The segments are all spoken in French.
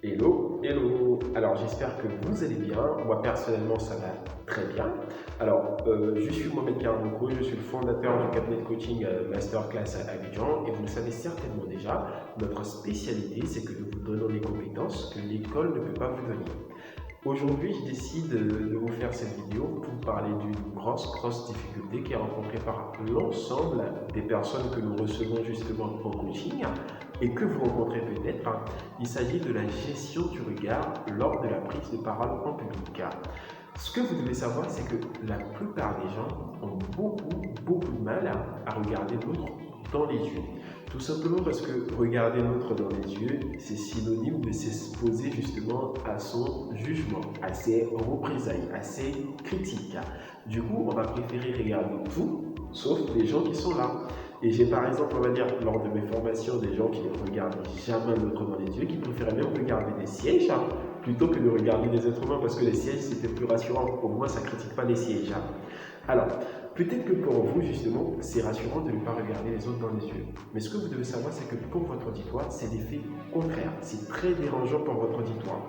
Hello, hello. Alors j'espère que vous allez bien. Moi personnellement ça va très bien. Alors je suis Mohamed Karamoko, je suis le fondateur du cabinet de coaching Masterclass à Abidjan et vous le savez certainement déjà, notre spécialité c'est que nous vous donnons les compétences que l'école ne peut pas vous donner. Aujourd'hui, je décide de vous faire cette vidéo pour vous parler d'une grosse difficulté qui est rencontrée par l'ensemble des personnes que nous recevons justement en coaching et que vous rencontrez peut-être. Il s'agit de la gestion du regard lors de la prise de parole en public. Ce que vous devez savoir, c'est que la plupart des gens ont beaucoup de mal à regarder l'autre dans les yeux. Tout simplement parce que regarder l'autre dans les yeux, c'est synonyme de s'exposer justement à son jugement, à ses représailles, à ses critiques. Du coup, on va préférer regarder tout, sauf les gens qui sont là. Et j'ai par exemple, on va dire, lors de mes formations, des gens qui ne regardent jamais l'autre dans les yeux, qui préféraient même regarder des sièges plutôt que de regarder des êtres humains, parce que les sièges, c'était plus rassurant. Au moins, ça ne critique pas les sièges. Alors, peut-être que pour vous, justement, c'est rassurant de ne pas regarder les autres dans les yeux. Mais ce que vous devez savoir, c'est que pour votre auditoire, c'est l'effet contraire. C'est très dérangeant pour votre auditoire.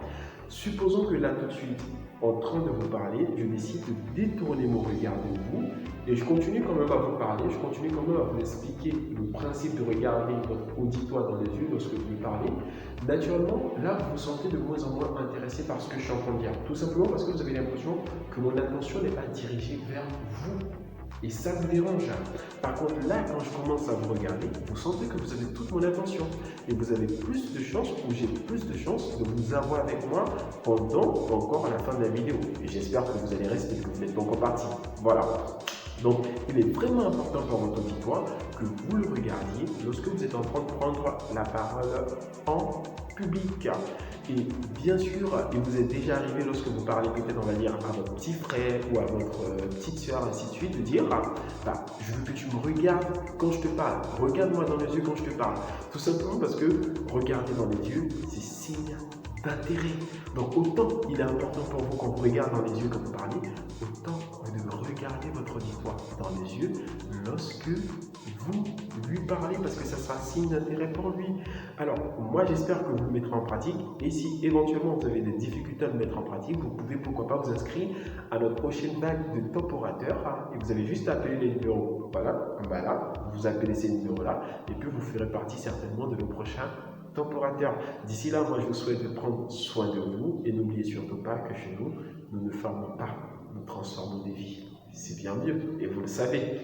Supposons que là, tout de suite, en train de vous parler, je décide de détourner mon regard de vous et je continue quand même à vous parler, je continue quand même à vous expliquer le principe de regarder votre auditoire dans les yeux lorsque vous lui parlez. Naturellement, là, vous vous sentez de moins en moins intéressé par ce que je suis en train de dire. Tout simplement parce que vous avez l'impression que mon attention n'est pas dirigée vers vous. Et ça vous dérange. Par contre, là, quand je commence à vous regarder, vous sentez que vous avez toute mon attention. Et vous avez plus de chances, ou j'ai plus de chances de vous avoir avec moi pendant encore à la fin de la vidéo. Et j'espère que vous allez rester, que vous êtes donc parti. Voilà. Donc, il est vraiment important pour votre auditoire que vous le regardiez lorsque vous êtes en train de prendre la parole en public. Et bien sûr, il vous est déjà arrivé lorsque vous parlez peut-être, on va dire, à votre petit frère ou à votre petite soeur, ainsi de suite, de dire bah, je veux que tu me regardes quand je te parle. Regarde-moi dans les yeux quand je te parle. Tout simplement parce que regarder dans les yeux, c'est signe d'intérêt. Donc autant il est important pour vous qu'on vous regarde dans les yeux quand vous parlez, autant vous devez regarder votre auditoire dans les yeux lorsque vous lui parlez parce que ça sera signe d'intérêt pour lui. Alors, moi j'espère que vous le mettrez en pratique et si éventuellement vous avez des difficultés à le mettre en pratique, vous pouvez pourquoi pas vous inscrire à notre prochaine vague de top orateurs et vous avez juste à appeler les numéros. Voilà, en bas là, vous appelez ces numéros-là et puis vous ferez partie certainement de nos prochains top orateurs. D'ici là, moi je vous souhaite de prendre soin de vous et n'oubliez surtout pas que chez nous, nous ne formons pas, nous transformons des vies. C'est bien mieux et vous le savez.